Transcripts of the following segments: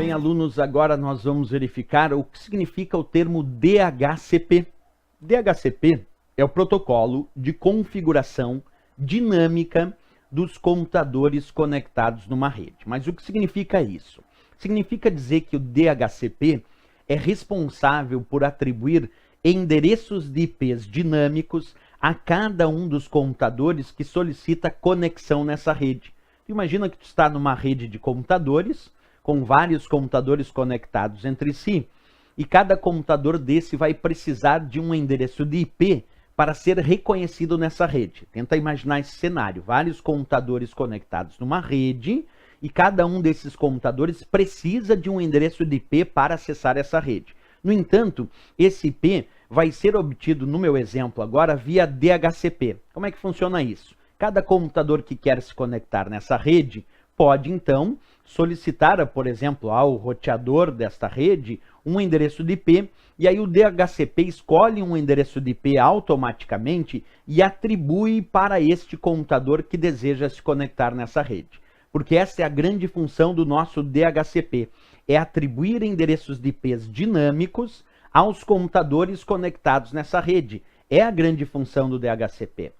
bem, alunos, agora nós vamos verificar o que significa o termo DHCP. DHCP é o protocolo de configuração dinâmica dos computadores conectados numa rede. Mas o que significa isso? Significa dizer que o DHCP é responsável por atribuir endereços de IPs dinâmicos a cada um dos computadores que solicita conexão nessa rede. Imagina que tu está numa rede de computadores, com vários computadores conectados entre si, e cada computador desse vai precisar de um endereço de IP para ser reconhecido nessa rede. Tenta imaginar esse cenário, vários computadores conectados numa rede, e cada um desses computadores precisa de um endereço de IP para acessar essa rede. No entanto, esse IP vai ser obtido, no meu exemplo agora, via DHCP. Como é que funciona isso? Cada computador que quer se conectar nessa rede pode, então, solicitar, por exemplo, ao roteador desta rede um endereço de IP, e aí o DHCP escolhe um endereço de IP automaticamente e atribui para este computador que deseja se conectar nessa rede. Porque essa é a grande função do nosso DHCP, é atribuir endereços de IPs dinâmicos aos computadores conectados nessa rede. É a grande função do DHCP.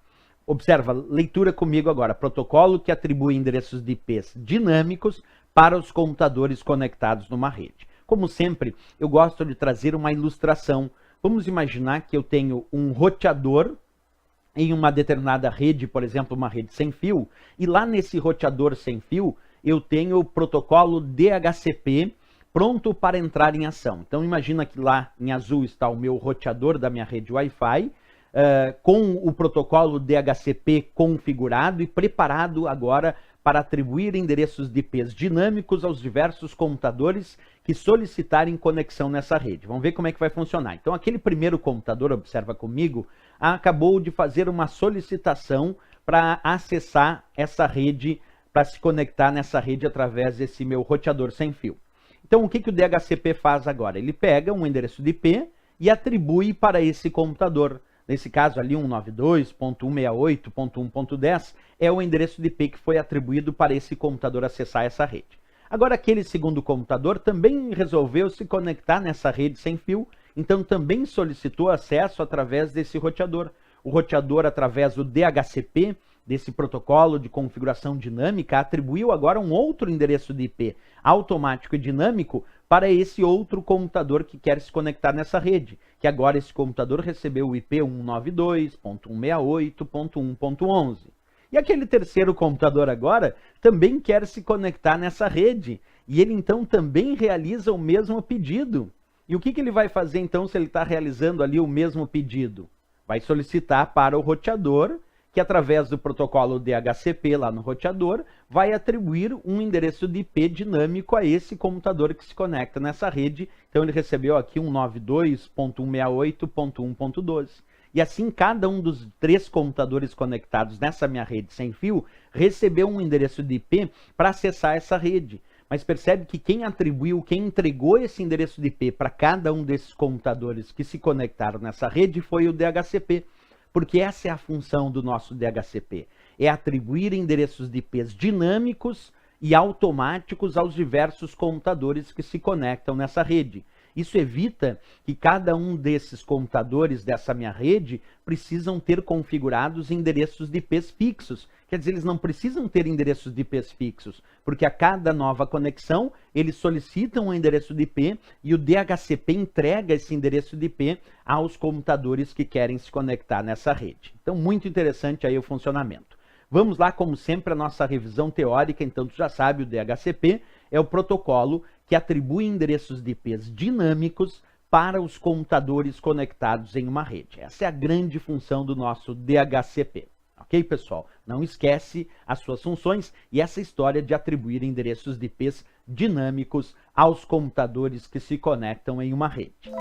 Observa, leitura comigo agora, protocolo que atribui endereços de IPs dinâmicos para os computadores conectados numa rede. Como sempre, eu gosto de trazer uma ilustração. Vamos imaginar que eu tenho um roteador em uma determinada rede, por exemplo, uma rede sem fio, e lá nesse roteador sem fio, eu tenho o protocolo DHCP pronto para entrar em ação. Então imagina que lá em azul está o meu roteador da minha rede Wi-Fi, com o protocolo DHCP configurado e preparado agora para atribuir endereços de IPs dinâmicos aos diversos computadores que solicitarem conexão nessa rede. Vamos ver como é que vai funcionar. Então aquele primeiro computador, observa comigo, acabou de fazer uma solicitação para acessar essa rede, para se conectar nessa rede através desse meu roteador sem fio. Então o que o DHCP faz agora? Ele pega um endereço de IP e atribui para esse computador. Nesse caso ali, 192.168.1.10 é o endereço de IP que foi atribuído para esse computador acessar essa rede. Agora, aquele segundo computador também resolveu se conectar nessa rede sem fio, então também solicitou acesso através desse roteador. O roteador, através do DHCP, desse protocolo de configuração dinâmica, atribuiu agora um outro endereço de IP automático e dinâmico para esse outro computador que quer se conectar nessa rede, que agora esse computador recebeu o IP 192.168.1.11. E aquele terceiro computador agora também quer se conectar nessa rede, e ele então também realiza o mesmo pedido. E o que ele vai fazer então se ele está realizando ali o mesmo pedido? Vai solicitar para o roteador, que através do protocolo DHCP lá no roteador, vai atribuir um endereço de IP dinâmico a esse computador que se conecta nessa rede. Então ele recebeu aqui 192.168.1.12. E assim cada um dos três computadores conectados nessa minha rede sem fio recebeu um endereço de IP para acessar essa rede. Mas percebe que quem atribuiu, quem entregou esse endereço de IP para cada um desses computadores que se conectaram nessa rede foi o DHCP. Porque essa é a função do nosso DHCP, é atribuir endereços de IPs dinâmicos e automáticos aos diversos computadores que se conectam nessa rede. Isso evita que cada um desses computadores dessa minha rede precisam ter configurados endereços de IPs fixos. Quer dizer, eles não precisam ter endereços de IPs fixos, porque a cada nova conexão, eles solicitam um endereço de IP e o DHCP entrega esse endereço de IP aos computadores que querem se conectar nessa rede. Então, muito interessante aí o funcionamento. Vamos lá, como sempre, a nossa revisão teórica. Então, tu já sabe, o DHCP é o protocolo que atribui endereços de IPs dinâmicos para os computadores conectados em uma rede. Essa é a grande função do nosso DHCP. Ok, pessoal? Não esquece as suas funções e essa história de atribuir endereços de IPs dinâmicos aos computadores que se conectam em uma rede.